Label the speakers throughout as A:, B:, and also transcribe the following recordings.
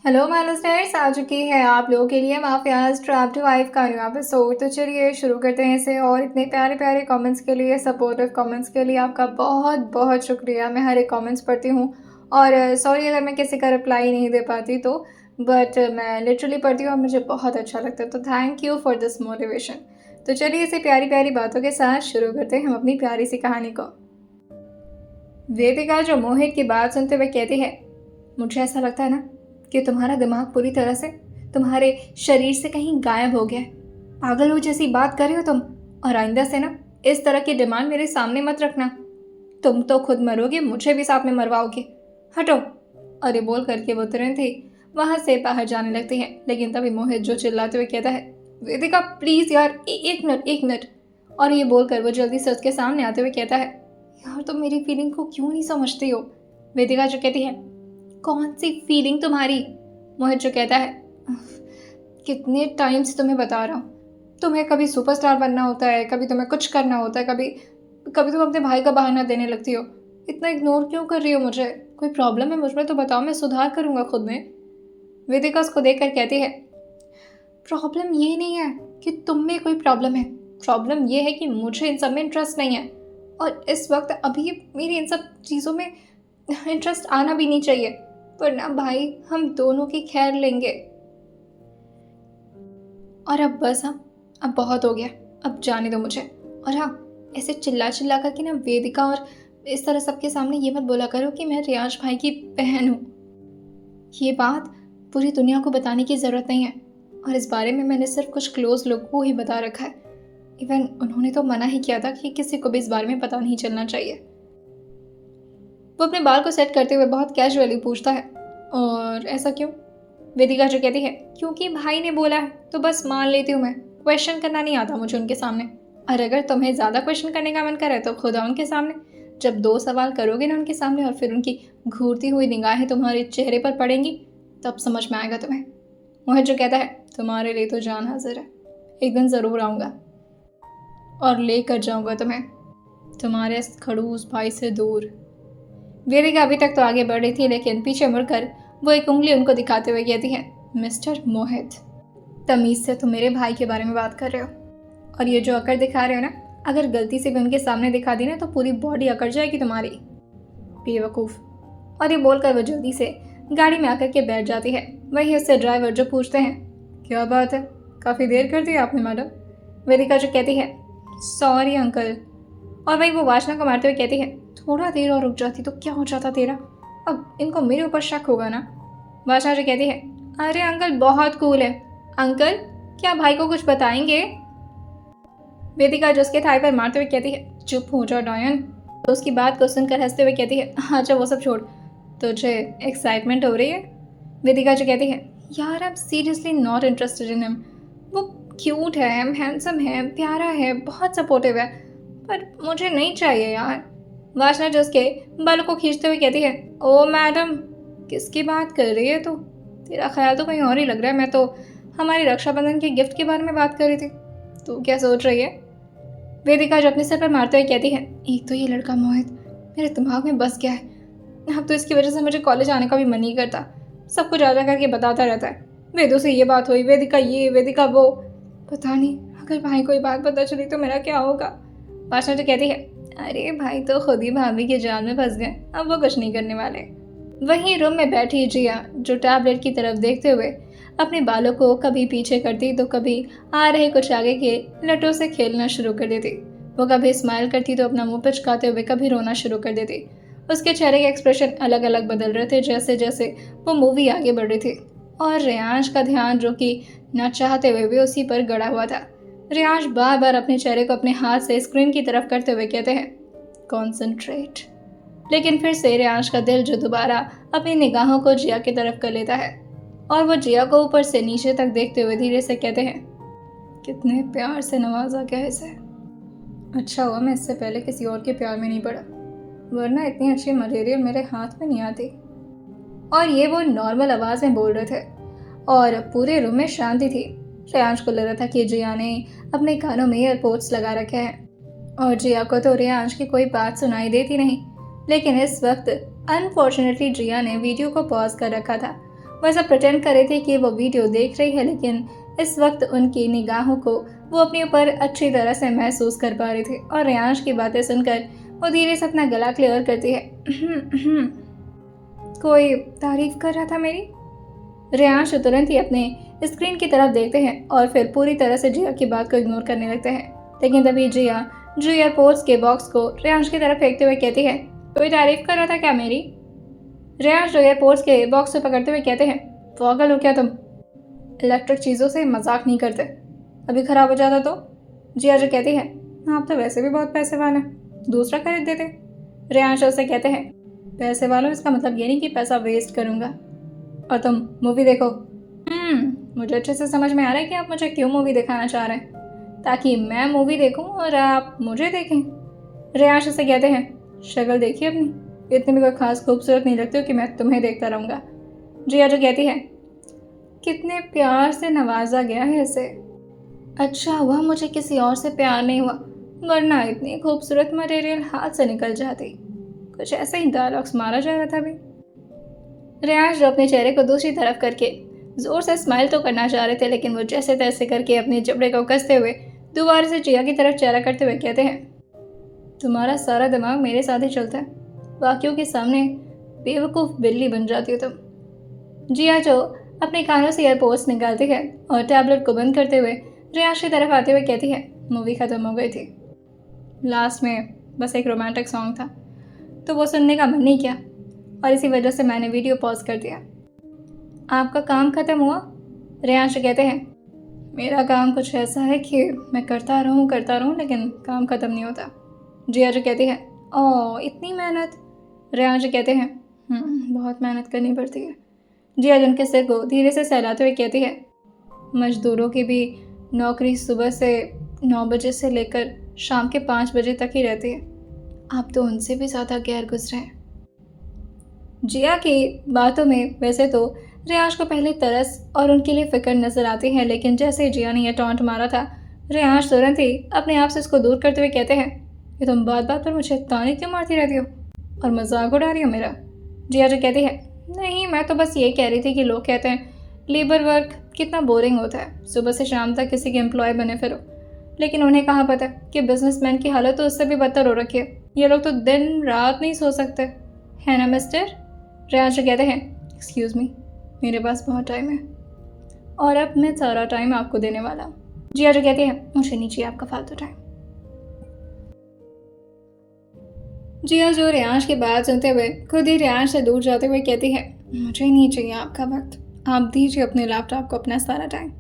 A: Hello my listeners, आ चुकी है आप लोगों के लिए माफियाज ट्रैप्ड वाइफ का न्यू एपिसोड। तो चलिए शुरू करते हैं इसे। और इतने प्यारे प्यारे कमेंट्स के लिए, सपोर्टिव कमेंट्स के लिए आपका बहुत बहुत शुक्रिया। मैं हर एक कमेंट्स पढ़ती हूँ और सॉरी अगर मैं किसी का रिप्लाई नहीं दे पाती तो, बट मैं लिटरली पढ़ती हूँ और मुझे बहुत अच्छा लगता है। तो thank you for this motivation. तो चलिए इसे प्यारी प्यारी बातों के साथ शुरू करते हैं हम अपनी प्यारी सी कहानी को। वेदिका जो मोहित की बात सुनते हुए कहती है, मुझे ऐसा लगता है ना कि तुम्हारा दिमाग पूरी तरह से तुम्हारे शरीर से कहीं गायब हो गया है। पागल हो जैसी बात कर रहे हो तुम। और आइंदा से ना इस तरह की डिमांड मेरे सामने मत रखना। तुम तो खुद मरोगे, मुझे भी साथ में मरवाओगे। हटो। और ये बोल करके वो तुरंत ही वहां से बाहर जाने लगती है। लेकिन तभी मोहित जो चिल्लाते हुए कहता है, वेदिका प्लीज यार, एक मिनट एक मिनट। और ये बोलकर वो जल्दी से उसके सामने आते हुए कहता है, यार तुम मेरी फीलिंग को क्यों नहीं समझती हो। वेदिका जो कहती है, कौन सी फीलिंग तुम्हारी। मोहित जो कहता है, कितने टाइम से तुम्हें बता रहा हूँ, तुम्हें कभी सुपरस्टार बनना होता है, कभी तुम्हें कुछ करना होता है, कभी कभी तुम अपने भाई का बहाना देने लगती हो। इतना इग्नोर क्यों कर रही हो मुझे। कोई प्रॉब्लम है मुझ में तो बताओ, मैं सुधार करूँगा खुद में। वेदिका उसको देख कर कहती है, प्रॉब्लम ये नहीं है कि तुम में कोई प्रॉब्लम है, प्रॉब्लम ये है कि मुझे इन सब में इंटरेस्ट नहीं है। और इस वक्त अभी मेरी इन सब चीज़ों में इंटरेस्ट आना भी नहीं चाहिए, वरना भाई हम दोनों की खैर लेंगे। और अब बस, हाँ अब बहुत हो गया, अब जाने दो मुझे। और हाँ, ऐसे चिल्ला चिल्ला करके ना वेदिका और इस तरह सबके सामने ये मत बोला करो कि मैं रियाज भाई की बहन हूँ। ये बात पूरी दुनिया को बताने की ज़रूरत नहीं है। और इस बारे में मैंने सिर्फ कुछ क्लोज लोगों को ही बता रखा है। इवन उन्होंने तो मना ही किया था कि किसी को भी इस बारे में पता नहीं चलना चाहिए। वो अपने बाल को सेट करते हुए बहुत कैजुअली पूछता है, और ऐसा क्यों। वेदिका जो कहती है, क्योंकि भाई ने बोला है तो बस मान लेती हूँ मैं, क्वेश्चन करना नहीं आता मुझे उनके सामने। और अगर तुम्हें ज़्यादा क्वेश्चन करने का मन करे तो खुदा उनके सामने, जब 2 सवाल करोगे ना उनके सामने और फिर उनकी घूरती हुई निगाहें तुम्हारे चेहरे पर पड़ेंगी, तब समझ में आएगा तुम्हें। मोहित जो कहता है, तुम्हारे लिए तो जान हाजिर है, एक दिन ज़रूर आऊँगा और लेकर जाऊँगा तुम्हें तुम्हारे इस खड़ूस भाई से दूर। वेदिका अभी तक तो आगे बढ़ रही थी, लेकिन पीछे मुड़कर वो एक उंगली उनको दिखाते हुए कहती है, मिस्टर मोहित, तमीज़ से तुम मेरे भाई के बारे में बात कर रहे हो। और ये जो अकड़ दिखा रहे हो ना, अगर गलती से भी उनके सामने दिखा दी ना तो पूरी बॉडी अकड़ जाएगी तुम्हारी, बेवकूफ़। और ये बोलकर वो जल्दी से गाड़ी में आकर के बैठ जाती है। वही उससे ड्राइवर जो पूछते हैं, क्या बात है, काफ़ी देर कर दी आपने मैडम। वेदिका जो कहती है, सॉरी अंकल। और वही वो वासना को मारते हुए कहती है, थोड़ा देर और रुक जाती तो क्या हो जाता तेरा, अब इनको मेरे ऊपर शक होगा ना। वासना जो कहती है, अरे अंकल बहुत कूल है, अंकल क्या भाई को कुछ बताएंगे। वेदिका जो उसके थाई पर मारते हुए कहती है, चुप हो जा डायन। तो उसकी बात को सुनकर हंसते हुए कहती है, अच्छा वो सब छोड़, तुझे एक्साइटमेंट हो रही है। वेदिका जो कहती है, यार I am seriously not interested in him. वो क्यूट है, हैंडसम है, प्यारा है, बहुत सपोर्टिव है, पर मुझे नहीं चाहिए यार। वासना जो उसके बालों को खींचते हुए कहती है, ओ मैडम किसकी बात कर रही है तू, तेरा ख्याल तो कहीं और ही लग रहा है। मैं तो हमारी रक्षाबंधन के गिफ्ट के बारे में बात कर रही थी, तू क्या सोच रही है। वेदिका जो अपने सर पर मारते हुए कहती है, एक तो ये लड़का मोहित मेरे दिमाग में बस गया है, अब तो इसकी वजह से मुझे कॉलेज आने का भी मन नहीं करता। सब कुछ आजा करके बताता रहता है, वेदू से ये बात हुई, वेदिका ये, वेदिका वो। पता नहीं अगर भाई को ये बात पता चली तो मेरा क्या होगा। वासना जो कहती है, अरे भाई तो खुद ही भाभी के जाल में फंस गए, अब वो कुछ नहीं करने वाले। वहीं रूम में बैठी जिया जो टैबलेट की तरफ देखते हुए अपने बालों को कभी पीछे करती तो कभी आ रहे कुछ आगे के लटों से खेलना शुरू कर देती। वो कभी स्माइल करती तो अपना मुंह पिचकाते हुए कभी रोना शुरू कर देती। उसके चेहरे के एक्सप्रेशन अलग अलग बदल रहे थे जैसे जैसे वो मूवी आगे बढ़ रही थी। और रियांश का ध्यान जो कि न चाहते हुए भी उसी पर गड़ा हुआ था। रियांश बार बार अपने चेहरे को अपने हाथ से स्क्रीन की तरफ करते हुए कहते हैं, कॉन्सेंट्रेट। लेकिन फिर से रियांश का दिल जो दोबारा अपनी निगाहों को जिया की तरफ कर लेता है और वो जिया को ऊपर से नीचे तक देखते हुए धीरे से कहते हैं, कितने प्यार से नवाजा गया इसे। अच्छा हुआ मैं इससे पहले किसी और के प्यार में नहीं पड़ा, वरना इतनी अच्छी मटेरियल मेरे हाथ में नहीं आती। और ये वो नॉर्मल आवाज़ में बोल रहे थे और पूरे रूम में शांति थी। रियांश को लग रहा था कि जिया ने अपने कानों में ईयरपोड्स लगा रखे हैं और जिया को तो रियांश की कोई बात सुनाई देती नहीं। लेकिन इस वक्त अनफॉर्चुनेटली जिया ने वीडियो को पॉज कर रखा था वो ऐसा प्रिटेंड कर रही थी कि वो वीडियो देख रही है, लेकिन इस वक्त उनकी निगाहों को वो अपने ऊपर अच्छी तरह से महसूस कर पा रही थी। और रेयांश की बातें सुनकर वो धीरे से अपना गला क्लियर करती है। कोई तारीफ कर रहा था मेरी? रेयांश तुरंत ही अपने स्क्रीन की तरफ देखते हैं और फिर पूरी तरह से जिया की बात को इग्नोर करने लगते हैं। लेकिन तभी जिया जो एयरपोर्ट्स के बॉक्स को रेयांश की तरफ फेंकते हुए कहती है, कोई तारीफ कर रहा था क्या मेरी? रेयांश जो एयरपोर्ट्स के बॉक्स को पकड़ते हुए कहते हैं, पागल हो क्या तुम? इलेक्ट्रिक चीज़ों से मजाक नहीं करते, अभी ख़राब हो जाता तो? जिया जो कहती है, आप तो वैसे भी बहुत पैसे वाले हैं, दूसरा खरीद देते। रेयांश उससे कहते हैं, पैसे वालों इसका मतलब ये नहीं कि पैसा वेस्ट करूँगा। और तुम मूवी देखो। मुझे अच्छे से समझ में आ रहा है कि आप मुझे क्यों मूवी दिखाना चाह रहे हैं, ताकि मैं मूवी देखूं और आप मुझे देखें। रेयांश उसे कहते हैं, शक्ल देखिए अपनी, इतनी भी कोई खास खूबसूरत नहीं लगती हो कि मैं तुम्हें देखता रहूँगा। जिया जो कहती है, कितने प्यार से नवाजा गया है इसे। अच्छा हुआ मुझे किसी और से प्यार नहीं हुआ, वरना इतनी खूबसूरत मटेरियल हाथ से निकल जाती। कुछ ऐसे ही डायलॉग्स मारा जा रहा था अभी। रेयांश जो अपने चेहरे को दूसरी तरफ करके जोर से स्माइल तो करना चाह रहे थे, लेकिन वो जैसे तैसे करके अपने जबड़े को कसते हुए दोबारा से जिया की तरफ चेहरा करते हुए कहते हैं, तुम्हारा सारा दिमाग मेरे साथ ही चलता है, बाकियों के सामने बेवकूफ़ बिल्ली बन जाती हो तुम। जिया जो अपने कानों से ईयरपोड्स निकालती है और टैबलेट को बंद करते हुए रेयांश की तरफ आते हुए कहती है, मूवी ख़त्म हो गई थी, लास्ट में बस एक रोमांटिक सॉन्ग था, तो वो सुनने का मन नहीं किया और इसी वजह से मैंने वीडियो पॉज कर दिया। आपका काम ख़त्म हुआ? रेयांश कहते हैं, मेरा काम कुछ ऐसा है कि मैं करता रहूं लेकिन काम ख़त्म नहीं होता। जिया जो कहती है, ओह इतनी मेहनत? रेयांश कहते हैं, बहुत मेहनत करनी पड़ती है। जिया जिनके सिर को धीरे से सहलाते हुए कहती है, मजदूरों की भी नौकरी सुबह से 9 बजे से लेकर शाम के 5 बजे तक ही रहती है, आप तो उनसे भी ज़्यादा गैर गुजरे हैं। जिया की बातों में वैसे तो रेयांश को पहले तरस और उनके लिए फिक्र नजर आती है, लेकिन जैसे ही जिया ने यह टॉन्ट मारा था, रेयांश तुरंत ही अपने आप से इसको दूर करते हुए कहते हैं, कि तुम बात बात पर मुझे ताने क्यों मारती रहती हो और मजाक उड़ा रही हो मेरा? जिया जो कहती है, नहीं मैं तो बस ये कह रही थी कि लोग कहते हैं लेबर वर्क कितना बोरिंग होता है, सुबह से शाम तक किसी के एम्प्लॉय बने फिरो, लेकिन उन्हें कहाँ पता कि बिजनेसमैन की हालत तो उससे भी बदतर हो रखी है। ये लोग तो दिन रात नहीं सो सकते, है ना मिस्टर? रेयांश कहते हैं, एक्सक्यूज़ मी, मेरे पास बहुत टाइम है और अब मैं सारा टाइम आपको देने वाला हूँ। जिया जो कहती है, मुझे नहीं चाहिए आपका फालतू टाइम। जिया जो रेयांश की बात सुनते हुए खुद ही रेयांश से दूर जाते हुए कहती है, मुझे नहीं चाहिए आपका वक्त, आप दीजिए अपने लैपटॉप को अपना सारा टाइम।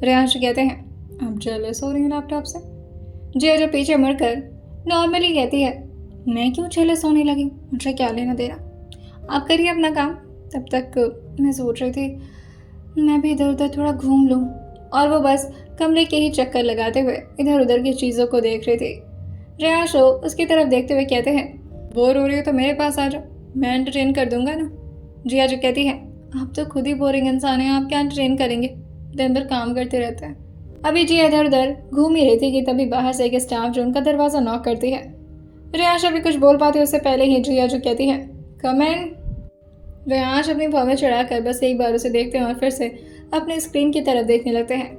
A: रेयांश कहते हैं, आप जेलस हो रही हैं लैपटॉप से? जिया जो पीछे मुड़कर नॉर्मली कहती है, मैं क्यों जेलस होने लगी, मुझे क्या लेना देना, आप करिए अपना काम। तब तक मैं सोच रही थी मैं भी इधर उधर थोड़ा घूम लूँ, और वो बस कमरे के ही चक्कर लगाते हुए इधर उधर की चीज़ों को देख रही थी। रेयांश उसकी तरफ देखते हुए कहते हैं, बोर हो रही हो तो मेरे पास आ जाओ, मैं एंटरटेन कर दूंगा ना। जिया जो कहती है, आप तो खुद ही बोरिंग इंसान हैं, आप क्या एंटरटेन करेंगे, दिन भर काम करते रहते हैं। अभी जिया इधर उधर घूम ही रही थी कि तभी बाहर से एक स्टाफ जो उनका दरवाज़ा नॉक करती है। रेयांश अभी कुछ बोल पाती उससे पहले ही जिया जो कहती है, कम इन। रेयांश अपनी भौवें चढ़ाकर बस एक बार उसे देखते हैं और फिर से अपने स्क्रीन की तरफ देखने लगते हैं।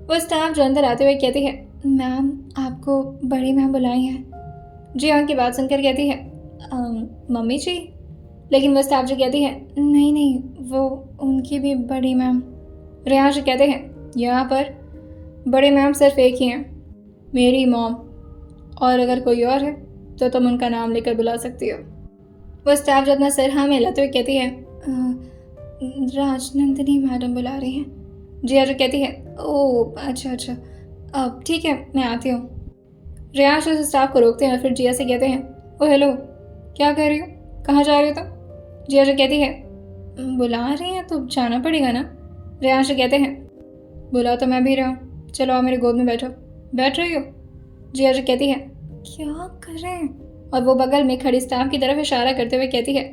A: वो स्टाफ जो अंदर आते हुए कहती है, मैम आपको बड़ी मैम बुलाई हैं। जिया की बात सुनकर कहती है, मम्मी जी? लेकिन वो स्टाफ जो कहती है, नहीं नहीं वो उनकी भी बड़ी मैम। रेयांश कहते हैं, यहाँ पर बड़े मैम सिर्फ एक ही हैं, मेरी मॉम, और अगर कोई और है तो तुम उनका नाम लेकर बुला सकती हो। वो स्टाफ जो अपना सिर हाँ मिलाते हुए कहती है, राजनंदिनी मैडम बुला रही हैं। जिया जो कहती है, ओह अच्छा अच्छा, अब ठीक है मैं आती हूँ। रेयांश उस स्टाफ को रोकते हैं और फिर जिया से कहते हैं, ओ हेलो, क्या कर रही हो, कहाँ जा रही हो तुम? जिया जो कहती है, बुला रही हैं तो जाना पड़ेगा ना। रेयांश कहते हैं, बुला तो मैं भी रहा हूँ, चलो आओ मेरे गोद में बैठो। बैठ रही हो? जिया जो कहती है, क्या कर रहे हैं? और वो बगल में खड़ी स्टाफ की तरफ इशारा करते हुए कहती है,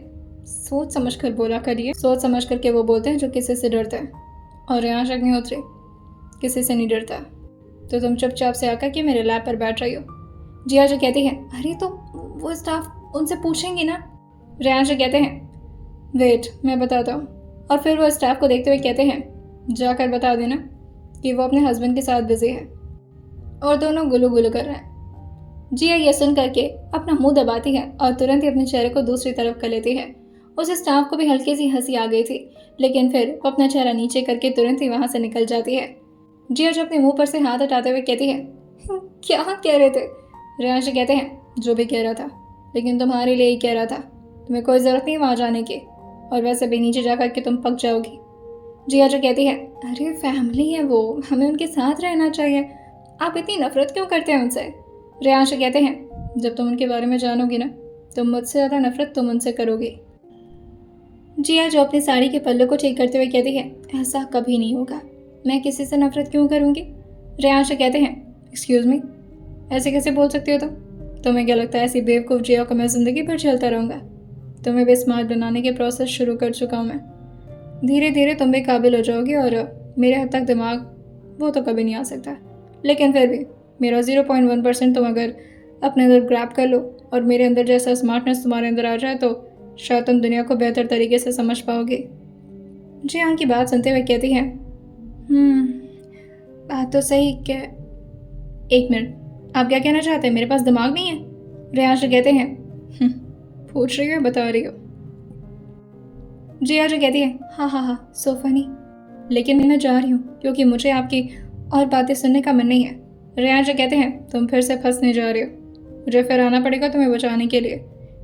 A: सोच समझ कर बोला करिए। सोच समझ करके वो बोलते हैं जो किसी से डरते हैं, और रेयांश अग्निहोत्री किसी से नहीं डरता, तो तुम चुपचाप से आकर के मेरे लैब पर बैठ रही हो। जिया जो कहती है, अरे तो वो स्टाफ उनसे पूछेंगे ना। रेयांश कहते हैं, वेट मैं बताता हूँ, और फिर वो स्टाफ को देखते हुए कहते हैं, जाकर बता देना कि वो अपने हस्बैंड के साथ बिजी है और दोनों गुलू गुलू कर रहे हैं। जिया ये सुन करके अपना मुंह दबाती है और तुरंत ही अपने चेहरे को दूसरी तरफ कर लेती है। उस स्टाफ को भी हल्की सी हंसी आ गई थी, लेकिन फिर वो अपना चेहरा नीचे करके तुरंत ही वहां से निकल जाती है। जिया जो अपने मुंह पर से हाथ हटाते हुए कहती है, क्या कह रहे थे? रेयांश कहते हैं, जो भी कह रहा था, लेकिन तुम्हारे लिए ही कह रहा था। तुम्हें कोई ज़रूरत नहीं वहाँ जाने की, और वैसे भी नीचे जा करके तुम पक जाओगी। जिया जो कहती है, अरे फैमिली है वो, हमें उनके साथ रहना चाहिए, आप इतनी नफरत क्यों करते हैं उनसे? रेयांश कहते हैं, जब तुम उनके बारे में जानोगी ना, तो मुझसे ज़्यादा नफरत तुम उनसे करोगी। जिया जो अपनी साड़ी के पल्लू को ठीक करते हुए कहती है, ऐसा कभी नहीं होगा, मैं किसी से नफरत क्यों करूँगी? रेयांश कहते हैं, एक्सक्यूज़ मी, ऐसे कैसे बोल सकती हो तुम? तुम्हें क्या लगता है ऐसी बेवकूफ़ जिया को मैं ज़िंदगी भर झेलता रहूँगा? तुम्हें भी स्मार्ट बनाने के प्रोसेस शुरू कर चुका हूँ मैं। धीरे धीरे तुम भी काबिल हो जाओगे और मेरे हद तक दिमाग वो तो कभी नहीं आ सकता, लेकिन फिर भी मेरा 0.1% तुम अगर अपने अंदर ग्रैब कर लो और मेरे अंदर जैसा स्मार्टनेस तुम्हारे अंदर आ जाए तो शायद तुम दुनिया को बेहतर तरीके से समझ पाओगे। जियान की बात सुनते हुए कहती है, बात तो सही क्या? एक मिनट, आप क्या कहना चाहते हैं? मेरे पास दिमाग नहीं है? रेयांश कहते हैं, पूछ रही हो बता रही हो? जिया जो कहती है, हाँ सो फनी, लेकिन मैं जा रही हूँ क्योंकि मुझे आपकी और बातें सुनने का मन नहीं है। रेयांश कहते हैं, तुम फिर से फंसने जा रहे हो, मुझे फिर आना पड़ेगा तुम्हें बचाने के लिए।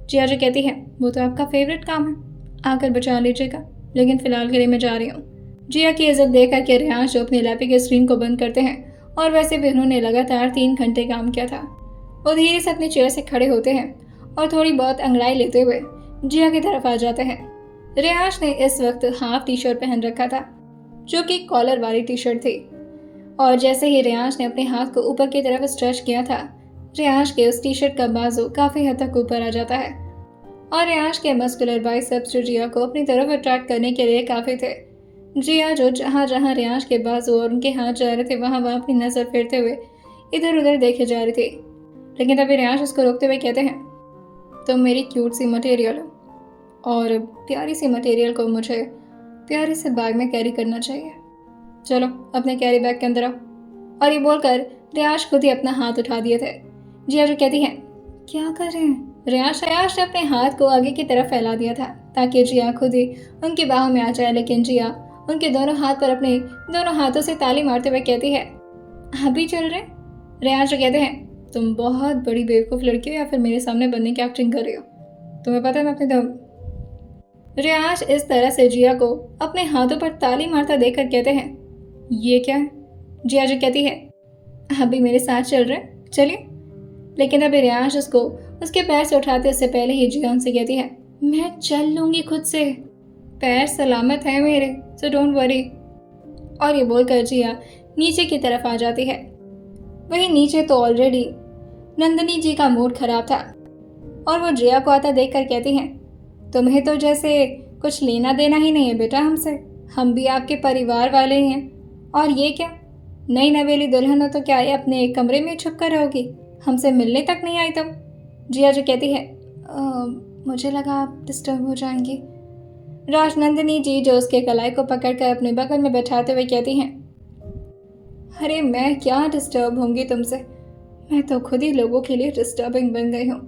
A: जिया जो कहती है, वो तो आपका फेवरेट काम है, आकर बचा लीजिएगा, लेकिन फिलहाल के लिए मैं जा रही हूँ। जिया की इज्जत देख करके रेयांश अपने लैपटॉप की स्क्रीन को बंद करते हैं, और वैसे भी उन्होंने लगातार 3 घंटे काम किया था। वो धीरे से अपनी चेयर से खड़े होते हैं और थोड़ी बहुत अंगड़ाई लेते हुए जिया की तरफ आ जाते हैं। रेयांश ने इस वक्त हाफ टी शर्ट पहन रखा था, जो कि कॉलर वाली टी शर्ट थी, और जैसे ही रेयांश ने अपने हाथ को ऊपर की तरफ स्ट्रेच किया था, रेयांश के उस टी शर्ट का बाजू काफी हद तक ऊपर आ जाता है, और रेयांश के मस्कुलर बाइसेप्स जो जिया को अपनी तरफ अट्रैक्ट करने के लिए काफी थे। जिया जो जहाँ जहाँ रेयांश के बाजू और उनके हाथ जा रहे थे वहाँ वहाँ अपनी नजर फेरते हुए इधर उधर देखे जा रही थी, लेकिन तभी रेयांश उसको रोकते हुए कहते हैं, तुम मेरी क्यूट सी मटेरियल हो, और प्यारी सी मटेरियल को मुझे प्यारे से बैग में कैरी करना चाहिए। चलो अपने कैरी बैग के अंदर आओ। और ये बोलकर रेयांश खुद ही अपना हाथ उठा दिए थे। जिया जो कहती है, क्या कर रहे हैं? रेयांश ने अपने हाथ को आगे की तरफ फैला दिया था ताकि जिया खुद ही उनकी बाहों में आ जाए, लेकिन जिया उनके दोनों हाथ पर अपने दोनों हाथों से ताली मारते हुए कहती है, अभी चल रहे? रेयांश कहते हैं, तुम बहुत बड़ी बेवकूफ़ लड़की हो या फिर मेरे सामने बनने की एक्टिंग कर रही हो, तुम्हें पता है मैं अपने दम। रेयांश इस तरह से जिया को अपने हाथों पर ताली मारता देखकर कहते हैं, ये क्या है? जिया जो कहती है, अभी मेरे साथ चल रहे, चलिए। लेकिन अभी रेयांश उसको उसके पैर से उठाते उससे पहले ही जिया उनसे कहती है, मैं चल लूंगी खुद से, पैर सलामत है मेरे, सो डोंट वरी। और ये बोलकर जिया नीचे की तरफ आ जाती है। वहीं नीचे तो ऑलरेडी नंदिनी जी का मूड खराब था, और वो जिया को आता देखकर कहती हैं, तुम्हें तो जैसे कुछ लेना देना ही नहीं है बेटा हमसे, हम भी आपके परिवार वाले ही हैं, और ये क्या, नई नवेली दुल्हन हो तो क्या ये अपने एक कमरे में छुप कर रहोगी, हमसे मिलने तक नहीं आई तुम? जिया जो कहती है, मुझे लगा आप डिस्टर्ब हो जाएंगी। राजनंदिनी जी जो उसके कलाई को पकड़कर अपने बगल में बैठाते हुए कहती हैं, अरे मैं क्या डिस्टर्ब होंगी तुमसे, मैं तो खुद ही लोगों के लिए डिस्टर्बिंग बन गई हूँ।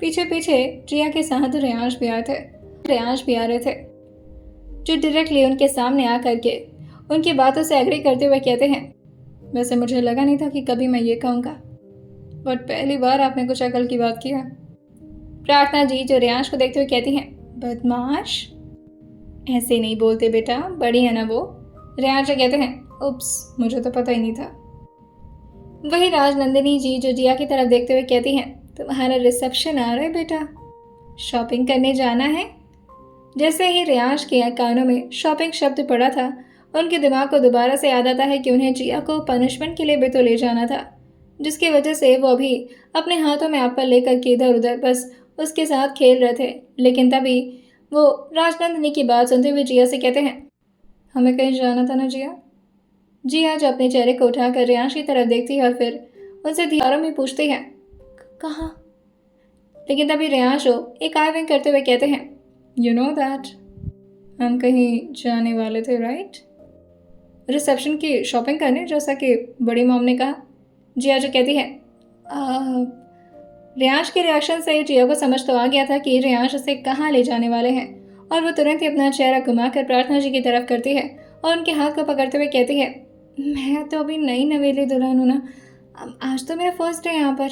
A: पीछे पीछे जिया के साथ रेयांश भी आ रहे थे, जो डायरेक्टली उनके सामने आकर के उनकी बातों से एग्री करते हुए कहते हैं, वैसे मुझे लगा नहीं था कि कभी मैं ये कहूँगा, बट पहली बार आपने कुछ अकल की बात की है। प्रार्थना जी जो रेयांश को देखते हुए कहती हैं, बदमाश, ऐसे नहीं बोलते बेटा, बड़ी है ना वो। रेयांश कहते हैं, उप्स, मुझे तो पता ही नहीं था। वही राजनंदिनी जी जो जिया की तरफ देखते हुए कहती हैं, तुम्हारा रिसेप्शन आ रहा है बेटा, शॉपिंग करने जाना है। जैसे ही रेयांश के कानों में शॉपिंग शब्द पड़ा था, उनके दिमाग को दोबारा से याद आता है कि उन्हें जिया को पनिशमेंट के लिए भी तो ले जाना था, जिसकी वजह से वो अभी अपने हाथों में एप्पल लेकर के इधर उधर बस उसके साथ खेल रहे थे। लेकिन तभी वो राजनंदिनी की बात सुनते हुए जिया से कहते हैं, हमें कहीं जाना था ना जिया? जिया जो अपने चेहरे को उठाकर रेयांश की तरफ देखती है और फिर उनसे धीरे में पूछती है, कहाँ? लेकिन तभी रेयांश एक आई विंक करते हुए कहते हैं, यू नो दैट, हम कहीं जाने वाले थे, राइट? रिसेप्शन की शॉपिंग करने, जैसा कि बड़ी मॉम ने कहा। जिया जो कहती है, रियांश के रिएक्शन से जिया को समझ तो आ गया था कि रियांश उसे कहाँ ले जाने वाले हैं, और वो तुरंत ही अपना चेहरा घुमाकर प्रार्थना जी की तरफ करती है और उनके हाथ को पकड़ते हुए कहती है, मैं तो अभी नई नवेली दुल्हन हूँ ना, आज तो मेरा फर्स्ट डे यहाँ पर।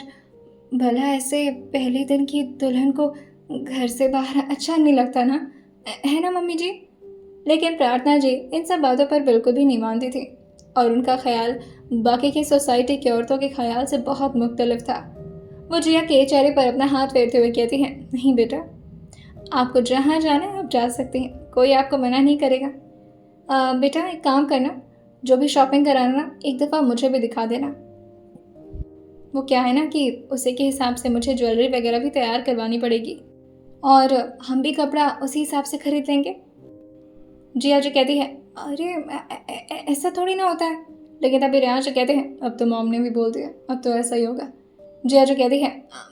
A: भला ऐसे पहले दिन की दुल्हन को घर से बाहर अच्छा नहीं लगता ना, है ना मम्मी जी? लेकिन प्रार्थना जी इन सब बातों पर बिल्कुल भी नहीं मानती थी और उनका ख्याल बाकी की सोसाइटी की औरतों के ख्याल से बहुत मुख्तलिफ था। वो जिया के चेहरे पर अपना हाथ फेरते हुए कहती हैं, नहीं बेटा, आपको जहाँ जाना है आप जा सकती हैं, कोई आपको मना नहीं करेगा। बेटा एक काम करना, जो भी शॉपिंग कराना ना एक दफ़ा मुझे भी दिखा देना। वो क्या है ना कि उसी के हिसाब से मुझे ज्वेलरी वगैरह भी तैयार करवानी पड़ेगी और हम भी कपड़ा उसी हिसाब से खरीद लेंगे। जिया जो कहती है, अरे ऐसा थोड़ी ना होता है। लेकिन तभी रियांश जो कहते हैं, अब तो मॉम ने भी बोल दिया, अब तो ऐसा ही होगा। जिया जो कहती है,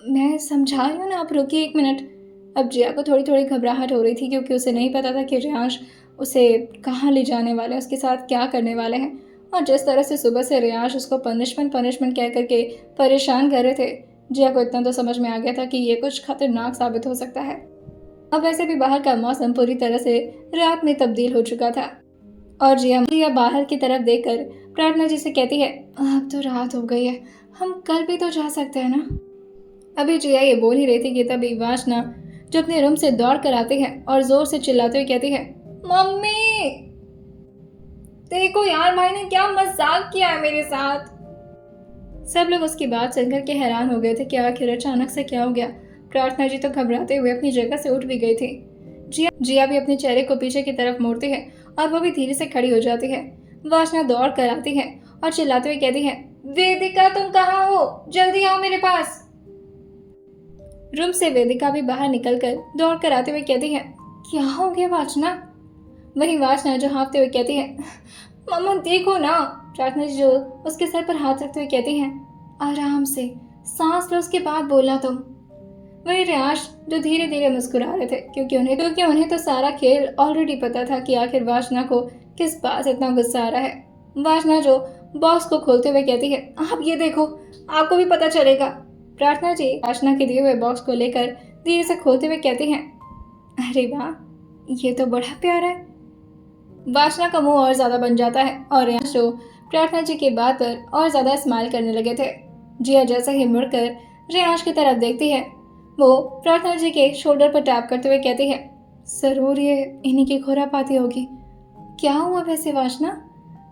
A: मैं समझा रही हूँ ना, आप रुकिए 1 मिनट। अब जिया को थोड़ी थोड़ी घबराहट हो रही थी क्योंकि उसे नहीं पता था कि रियांश उसे कहाँ ले जाने वाले हैं, उसके साथ क्या करने वाले हैं। और जिस तरह से सुबह से रियांश उसको पनिशमेंट पनिशमेंट कह करके परेशान कर रहे थे, जिया को इतना तो समझ में आ गया था कि ये कुछ खतरनाक साबित हो सकता है। अब वैसे भी बाहर का मौसम पूरी तरह से रात में तब्दील हो चुका था और जिया बाहर की तरफ देखकर प्रार्थना जी से कहती है, अब तो रात हो गई है, हम कल भी तो जा सकते हैं ना। अभी जिया ये बोल ही रही थी कि तभी वासना जो अपने रूम से दौड़ कर आती है और जोर से चिल्लाते हुए कहती है, मम्मी देखो यार, भाई ने क्या मजाक किया है मेरे साथ। सब लोग उसकी बात सुनकर के हैरान हो गए थे कि आखिर अचानक से क्या हो गया। प्रार्थना जी तो घबराते हुए अपनी जगह से उठ भी गई थी। जिया भी अपने चेहरे को पीछे की तरफ मोड़ती है और वो भी धीरे से खड़ी हो जाती है। वासना दौड़ कर आती है और चिल्लाते हुए कहती है, वेदिका तुम कहाँ हो, जल्दी आओ मेरे पास। रूम से वेदिका भी बाहर निकलकर दौड़ कर आते हुए कहती है, क्या हो गया वासना? वही वासना जो हाँफते हुए कहती है, मम्मा देखो ना। प्रार्थना जी जो उसके सर पर हाथ रखते हुए कहती हैं, आराम से सांस लो, उसके बाद बोलना तुम। वही रियांश जो धीरे धीरे मुस्कुरा रहे थे क्योंकि उन्हें तो सारा खेल ऑलरेडी पता था कि आखिर वासना को किस बात से इतना गुस्सा आ रहा है। वासना जो बॉक्स को खोलते हुए कहती है, आप ये देखो, आपको भी पता चलेगा। प्रार्थना जी वासना के दिए हुए बॉक्स को लेकर धीरे से खोलते हुए कहती हैं, अरे वाह, ये तो बड़ा प्यारा है। वासना का मुंह और ज्यादा बन जाता है और रियांश जो प्रार्थना जी की बात पर और ज्यादा स्माइल करने लगे थे। जिया जैसे ही मुड़कर रियांश की तरफ देखती है, वो प्रार्थना जी के शोल्डर पर टैप करते हुए कहती है, जरूर ये इन्हीं की खुरापाती होगी। क्या हुआ वैसे वासना?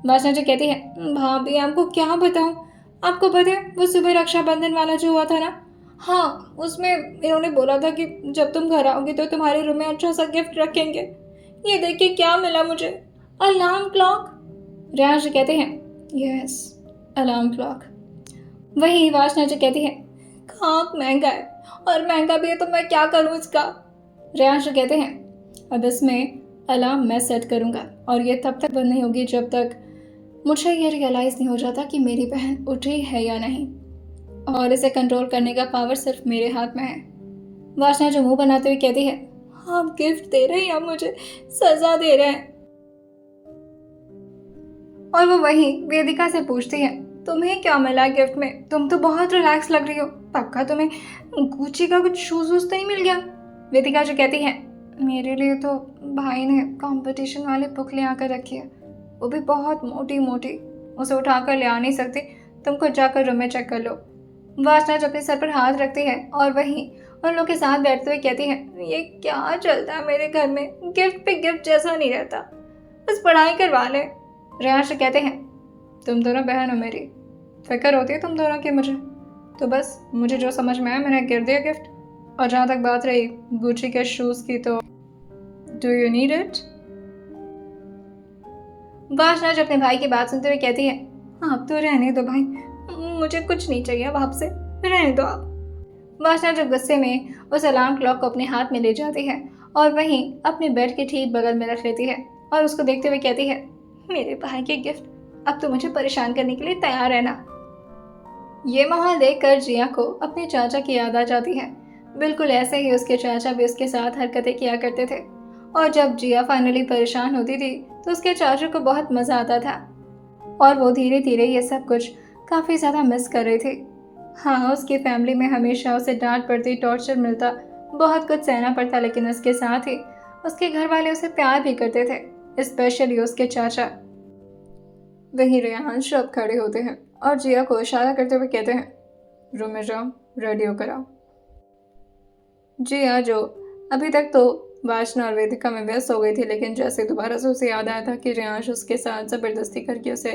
A: वासना जी कहती है, भाभी आपको क्या बताऊं, आपको पता है वो सुबह रक्षाबंधन वाला जो हुआ था ना, हाँ उसमें इन्होंने बोला था कि जब तुम घर आओगे तो तुम्हारे रूम में अच्छा सा गिफ्ट रखेंगे। ये देखिए क्या मिला मुझे, अलार्म क्लॉक। रियांश जी कहते हैं, यस अलार्म क्लॉक। वही वासना जी कहती है, खाक महंगा है और महंगा भी है तो मैं क्या करूं इसका। रियांश कहते हैं, अब इसमें अलार्म मैं सेट करूंगा और ये तब तक बंद नहीं होगी जब तक मुझे ये रियलाइज नहीं हो जाता कि मेरी बहन उठी है या नहीं, और इसे कंट्रोल करने का पावर सिर्फ मेरे हाथ में है। वासना जो मुंह बनाते हुए कहती है, आप गिफ्ट दे रहे हैं या मुझे सजा दे रहे हैं? और वो वही वेदिका से पूछती है, तुम्हें क्या मिला गिफ्ट में? तुम तो बहुत रिलैक्स लग रही हो, पक्का तुम्हें गुच्ची का कुछ शूज वूज तो नहीं मिल गया? वेदिका जो कहती है, मेरे लिए तो भाई ने कंपटीशन वाली बुक ले आकर रखी है, वो भी बहुत मोटी मोटी, उसे उठाकर ले आ नहीं सकती, तुम खुद जाकर रूम में चेक कर लो। वासना जो अपने सर पर हाथ रखती है और वही उन लोग के साथ बैठते हुए कहती है, ये क्या चलता है मेरे घर में, गिफ्ट पे गिफ्ट जैसा नहीं रहता, बस पढ़ाई करवा ले। रियांश कहते हैं, तुम दोनों बहन हो मेरी, फिक्र होती है तुम दोनों की मुझे, तो बस मुझे जो समझ में आया मैंने गिर दिया गिफ्ट। और जहाँ तक बात रही गुच्ची के शूज़ की, तो डू यू नीड इट? वासना जो अपने भाई की बात सुनते हुए कहती है, आप तो रहने दो भाई, मुझे कुछ नहीं चाहिए अब आपसे, रहने दो आप। वासना जो गुस्से में उस अलार्म क्लॉक को अपने हाथ में ले जाती है और वहीं अपने बेड के ठीक बगल में रख लेती है और उसको देखते हुए कहती है, मेरे भाई के गिफ्ट, अब तो मुझे परेशान करने के लिए तैयार है ना। ये माहौल देखकर जिया को अपने चाचा की याद आ जाती है। बिल्कुल ऐसे ही उसके चाचा भी उसके साथ हरकतें किया करते थे और जब जिया फाइनली परेशान होती थी तो उसके चाचू को बहुत मज़ा आता था और वो धीरे धीरे ये सब कुछ काफ़ी ज़्यादा मिस कर रही थी। हाँ, उसकी फैमिली में हमेशा उसे डांट पड़ती, टॉर्चर मिलता, बहुत कुछ सहना पड़ता, लेकिन उसके साथ ही उसके घर वाले उसे प्यार भी करते थे, स्पेशली उसके चाचा। वहीं रेहान अब खड़े होते हैं और जिया को इशारा करते हुए कहते हैं, रूम में जाओ, रेडी होकर आओ। जिया, जो अभी तक तो वासना और वेदिका में व्यस्त हो गई थी, लेकिन जैसे दोबारा से उसे याद आया था कि रेहान उसके साथ ज़बरदस्ती करके उसे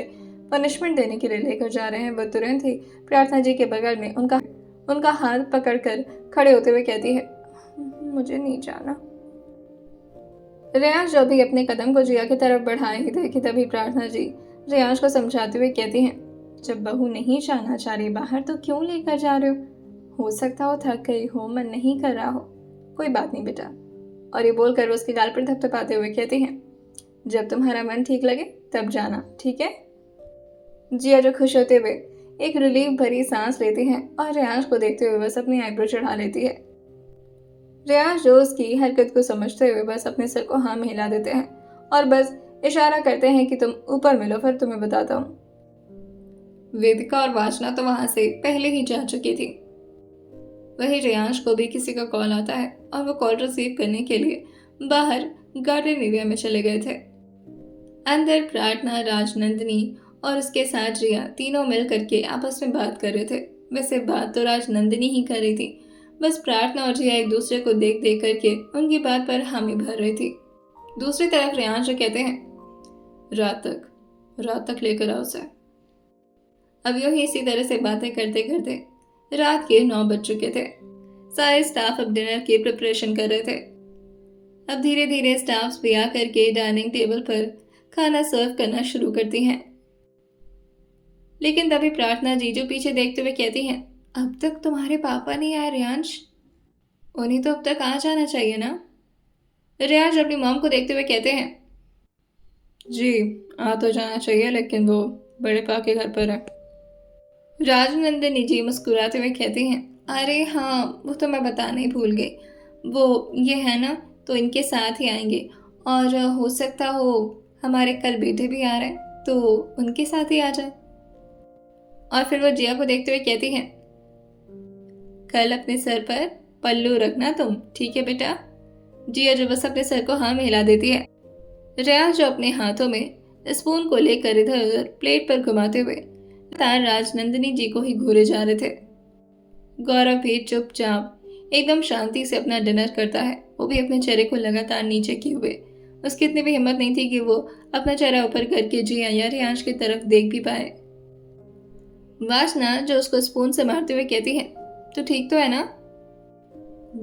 A: पनिशमेंट देने के लिए लेकर जा रहे हैं, वह तुरंत ही प्रार्थना जी के बगल में उनका हाथ पकड़कर खड़े होते हुए कहती है, मुझे नहीं जाना। रेयांश जो भी अपने कदम को जिया की तरफ बढ़ाए ही थे कि तभी प्रार्थना जी रेयांश को समझाते हुए कहती हैं, जब बहू नहीं जाना चाह रही बाहर तो क्यों लेकर जा रहे हो सकता हो थक गई हो, मन नहीं कर रहा हो, कोई बात नहीं बेटा। और ये बोलकर वो उसके गाल पर थपथपाते हुए कहती हैं, जब तुम्हारा मन ठीक लगे तब जाना, ठीक है। जिया जो खुश होते हुए एक रिलीफ भरी सांस लेती हैं और रेयांश को देखते हुए बस अपनी आईब्रो चढ़ा लेती है। रेयांश जो उसकी हरकत को समझते हुए बस अपने सर को हाँ में हिला देते हैं और बस इशारा करते हैं कि तुम ऊपर मिलो, फिर तुम्हें बताता हूँ। वेदिका और वासना तो वहां से पहले ही जा चुकी थी। वही रेयांश को भी किसी का कॉल आता है और वो कॉल रिसीव करने के लिए बाहर गार्डन एरिया में चले गए थे। अंदर प्रार्थना, राजनंदिनी और उसके साथ जिया तीनों मिल करके आपस में बात कर रहे थे। वैसे बात तो राजनंदिनी ही कर रही थी, बस प्रार्थना और जिया एक दूसरे को देख देख करके उनकी बात पर हामी भर रही थी। दूसरी तरफ रेयांश जो कहते हैं, रात तक लेकर आओ उसे। अब यूं ही इसी तरह से बातें करते करते रात के 9 बज चुके थे। सारे स्टाफ अब डिनर की प्रिपरेशन कर रहे थे। अब धीरे धीरे स्टाफ्स भी आकर के डाइनिंग टेबल पर खाना सर्व करना शुरू करती हैं। लेकिन तभी प्रार्थना जी जो पीछे देखते हुए कहती हैं, अब तक तुम्हारे पापा नहीं आए रेयांश, उन्हें तो अब तक आ जाना चाहिए ना। रेयांश अपनी मॉम को देखते हुए कहते हैं, जी आ तो जाना चाहिए, लेकिन वो बड़े पा के घर पर है। राजनंदिनी जी मुस्कुराते हुए कहती हैं, अरे हाँ, वो तो मैं बताना ही भूल गई, वो ये है ना, तो इनके साथ ही आएंगे और हो सकता हो हमारे कल बेटे भी आ रहे हैं तो उनके साथ ही आ जाए। और फिर वो जिया को देखते हुए कहती हैं, कल अपने सर पर पल्लू रखना तुम, ठीक है बेटा। जिया जो बस अपने सर को हाँ में हिला देती है। रेयांश जो अपने हाथों में स्पून को लेकर इधर उधर प्लेट पर घुमाते हुए राजनंदिनी जी को ही घूरे जा रहे थे। गौरव भी चुपचाप एकदम शांति से अपना डिनर करता है, वो भी अपने चेहरे को लगातार नीचे किए हुए। उसकी इतनी भी हिम्मत नहीं थी कि वो अपना चेहरा ऊपर करके जिया या रेयांश की तरफ देख भी पाए। वासना जो उसको स्पून से मारते हुए कहती है, तो ठीक तो है ना।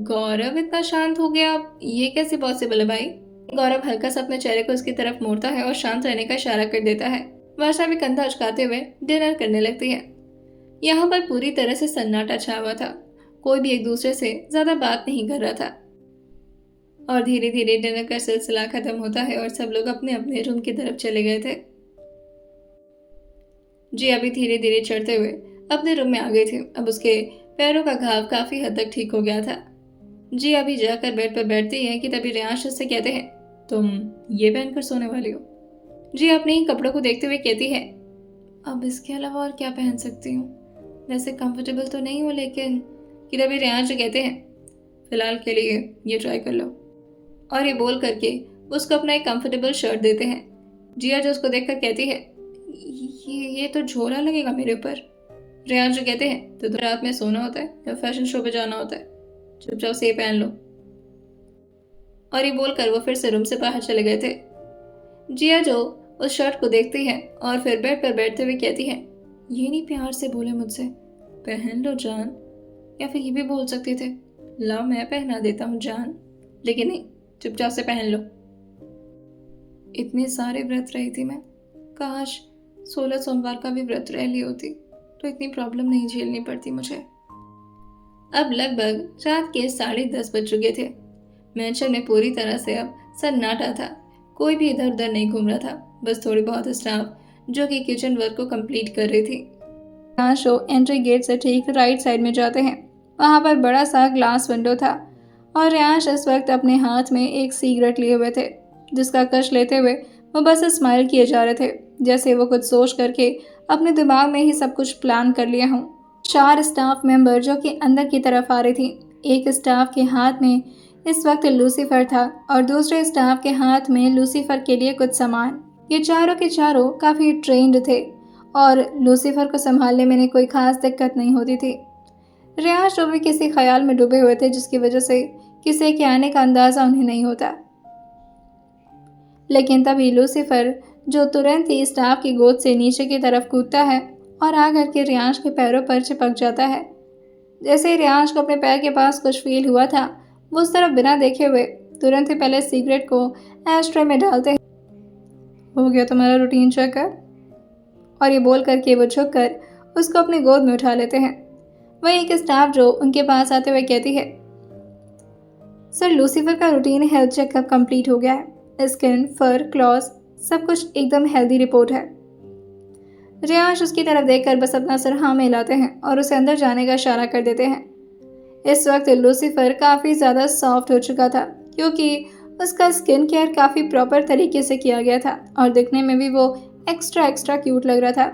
A: गौरव इतना शांत हो गया, ये कैसे पॉसिबल है भाई। गौरव हल्का सा अपने चेहरे को उसकी तरफ मोड़ता है और शांत रहने का इशारा कर देता है। वासना भी कंधा उचकाते हुए डिनर करने लगती है। यहाँ पर पूरी तरह से सन्नाटा छा हुआ था, कोई भी एक दूसरे से ज्यादा बात नहीं कर रहा था। और धीरे धीरे डिनर का सिलसिला खत्म होता है और सब लोग अपने अपने रूम की तरफ चले गए थे। जी अभी धीरे धीरे चढ़ते हुए अपने रूम में आ गई थी। अब उसके पैरों का घाव काफी हद तक ठीक हो गया था। जी अभी जाकर बेड पर बैठती है कि तभी रेयांश उससे कहते हैं, तुम ये पहनकर सोने वाली हो। जी अपने ही कपड़ों को देखते हुए कहती है, अब इसके अलावा और क्या पहन सकती हूँ, वैसे कंफर्टेबल तो नहीं हूँ, लेकिन कि तभी रेयांश जो कहते हैं, फिलहाल के लिए ये ट्राई कर लो। और ये बोल करके उसको अपना एक कंफर्टेबल शर्ट देते हैं। जिया जो उसको देखकर कहती है, ये तो झोला लगेगा मेरे ऊपर। रेयांश जो कहते हैं, तो रात में सोना होता है या फैशन शो पे जाना होता है, चुपचाप से पहन लो। और ये बोलकर वो फिर से रूम से बाहर चले गए थे। जिया जो उस शर्ट को देखती है और फिर बेड पर बैठते हुए कहती है, ये नहीं प्यार से बोले मुझसे, पहन लो जान, या फिर ये भी बोल सकते थे, लाओ मैं पहना देता हूँ जान, लेकिन नहीं, चुपचाप से पहन लो। इतने सारे व्रत रही थी मैं, काश 16 सोमवार का भी व्रत रह ली होती तो इतनी प्रॉब्लम नहीं झेलनी पड़ती मुझे। अब लगभग रात के 10:30 बज चुके थे। मैंशन में पूरी तरह से अब सन्नाटा था, कोई भी इधर उधर नहीं घूम रहा था, बस थोड़ी बहुत स्टाफ जो कि किचन वर्क को कंप्लीट कर रही थी। यहाँ शो एंट्री गेट से ठीक राइट साइड में जाते हैं, वहाँ पर बड़ा सा ग्लास विंडो था और रियांश इस वक्त अपने हाथ में एक सिगरेट लिए हुए थे, जिसका कश लेते हुए वो बस स्माइल किए जा रहे थे, जैसे वो कुछ सोच करके अपने दिमाग में ही सब कुछ प्लान कर लिया हूँ। 4 स्टाफ मेंबर जो कि अंदर की तरफ आ रही थी। एक स्टाफ के हाथ में इस वक्त लूसीफर था और दूसरे स्टाफ के हाथ में लूसीफर के लिए कुछ सामान। ये चारों के चारों काफ़ी ट्रेंड थे और लूसीफर को संभालने में कोई खास दिक्कत नहीं होती थी। रियाज जो भी किसी ख्याल में डूबे हुए थे, जिसकी वजह से किसी के आने का अंदाज़ा उन्हें नहीं होता। लेकिन तभी लूसीफर जो तुरंत ही स्टाफ की गोद से नीचे की तरफ कूदता है और आकर के रियांश के पैरों पर चिपक जाता है। जैसे ही रियांश को अपने पैर के पास कुछ फील हुआ था, वो उस तरफ बिना देखे हुए तुरंत ही पहले सिगरेट को एस्ट्रे में डालते हैं। हो गया तुम्हारा रूटीन चेकअप? और ये बोल करके वो झुक कर उसको अपनी गोद में उठा लेते हैं। वहीं एक स्टाफ जो उनके पास आते हुए कहती है, सर लूसीफर का रूटीन हेल्थ चेकअप कंप्लीट हो गया है। स्किन, फर, क्लॉज सब कुछ एकदम हेल्दी रिपोर्ट है। रियांश उसकी तरफ देखकर बस अपना सर हाँ में हिलाते हैं और उसे अंदर जाने का इशारा कर देते हैं। इस वक्त लूसीफर काफ़ी ज़्यादा सॉफ्ट हो चुका था, क्योंकि उसका स्किन केयर काफ़ी प्रॉपर तरीके से किया गया था और दिखने में भी वो एक्स्ट्रा क्यूट लग रहा था।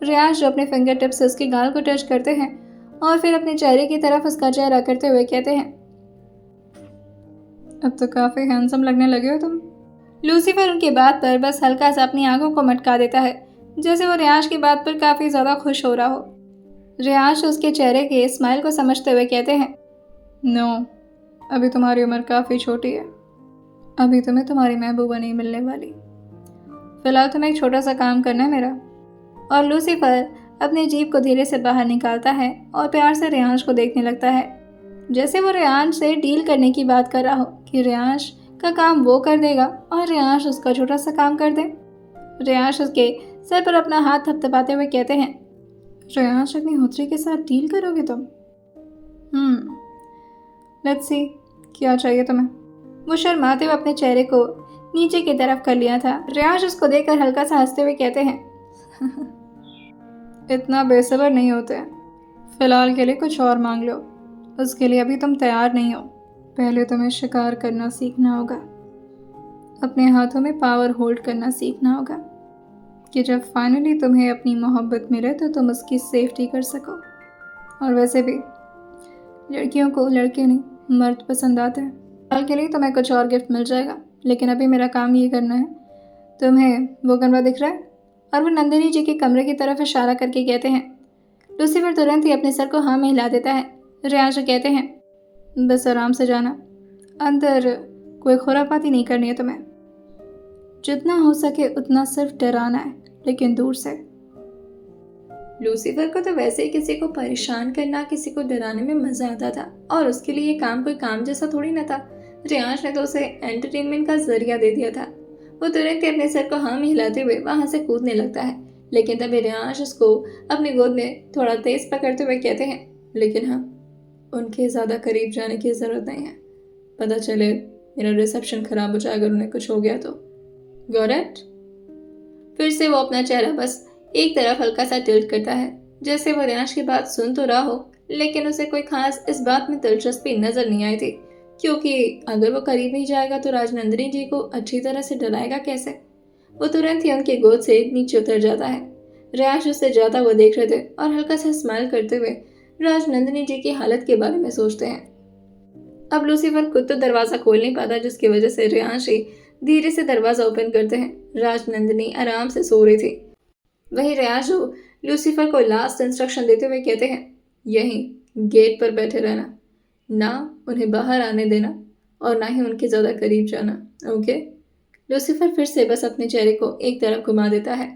A: रियांश जो अपने फिंगर टिप्स से उसके गाल को टच करते हैं और फिर अपने चेहरे की तरफ उसका चेहरा करते हुए कहते हैं, अब तो काफ़ी हैंडसम लगने लगे हो तुम। लूसीफर उनकी बात पर बस हल्का सा अपनी आंखों को मटका देता है, जैसे वो रियांश की बात पर काफ़ी ज़्यादा खुश हो रहा हो। रियांश उसके चेहरे के स्माइल को समझते हुए कहते हैं, नो, अभी तुम्हारी उम्र काफ़ी छोटी है, अभी तुम्हें तुम्हारी महबूबा नहीं मिलने वाली। फिलहाल तुम्हें एक छोटा सा काम करना है मेरा। और लूसीफर अपनी जीभ को धीरे से बाहर निकालता है और प्यार से रियांश को देखने लगता है, जैसे वो रियांश से डील करने की बात कर रहा हो कि रियांश का काम वो कर देगा और रियांश उसका छोटा सा काम कर दे। रियांश उसके सर पर अपना हाथ थपथपाते हुए कहते हैं, रियांश अग्निहोत्री के साथ डील करोगे तुम? लेट्स सी, क्या चाहिए तुम्हें? वो शर्माते हुए अपने चेहरे को नीचे की तरफ कर लिया था। रियांश उसको देखकर हल्का सा हंसते हुए कहते हैं, इतना बेसब्र नहीं होते, फिलहाल के लिए कुछ और मांग लो। उसके लिए अभी तुम तैयार नहीं हो। पहले तुम्हें शिकार करना सीखना होगा, अपने हाथों में पावर होल्ड करना सीखना होगा कि जब फाइनली तुम्हें अपनी मोहब्बत मिले तो तुम उसकी सेफ्टी कर सको। और वैसे भी लड़कियों को लड़के नहीं मर्द पसंद आते हैं। फिलहाल के लिए तुम्हें कुछ और गिफ्ट मिल जाएगा, लेकिन अभी मेरा काम ये करना है। तुम्हें वो कमरा दिख रहा है? और वो नंदिनी जी के कमरे की तरफ इशारा करके कहते हैं। लूसीफर तुरंत ही अपने सर को हाँ में हिला देता है। रियांश कहते हैं, बस आराम से जाना, अंदर कोई खुरापाती नहीं करनी है तुम्हें। जितना हो सके उतना सिर्फ डराना है, लेकिन दूर से। लूसीफर को तो वैसे ही किसी को परेशान करना, किसी को डराने में मजा आता था, और उसके लिए ये काम कोई काम जैसा थोड़ी ना था। रियांश ने तो उसे एंटरटेनमेंट का जरिया दे दिया था। वो तुरंत ही अपने सर को हाँ में हिलाते हुए वहां से कूदने लगता है, लेकिन तभी रियांश उसको अपनी गोद में थोड़ा तेज पकड़ते हुए कहते हैं, लेकिन हाँ, उनके ज़्यादा करीब जाने की ज़रूरत नहीं है। पता चले मेरा रिसेप्शन खराब हो जाए अगर उन्हें कुछ हो गया तो। Got it? फिर से वो अपना चेहरा बस एक तरफ हल्का सा टिल्ट करता है, जैसे वो रियांश की बात सुन तो रहा हो, लेकिन उसे कोई खास इस बात में दिलचस्पी नजर नहीं आई थी, क्योंकि अगर वो करीब नहीं जाएगा तो राजनंदिनी जी को अच्छी तरह से डराएगा कैसे। वो तुरंत ही उनकी गोद से नीचे उतर जाता है। रियांश उससे जाता हुआ देख रहे थे और हल्का सा स्माइल करते हुए राजनंदिनी जी की हालत के बारे में सोचते हैं। अब लूसीफर खुद तो दरवाजा खोल नहीं पाता, जिसकी वजह से रियांश ही धीरे से दरवाजा ओपन करते हैं। राजनंदिनी आराम से सो रही थी। वही रियांश लूसीफर को लास्ट इंस्ट्रक्शन देते हुए कहते हैं, यहीं गेट पर बैठे रहना, ना उन्हें बाहर आने देना और ना ही उनके ज़्यादा करीब जाना, ओके? लूसीफर फिर से बस अपने चेहरे को एक तरफ घुमा देता है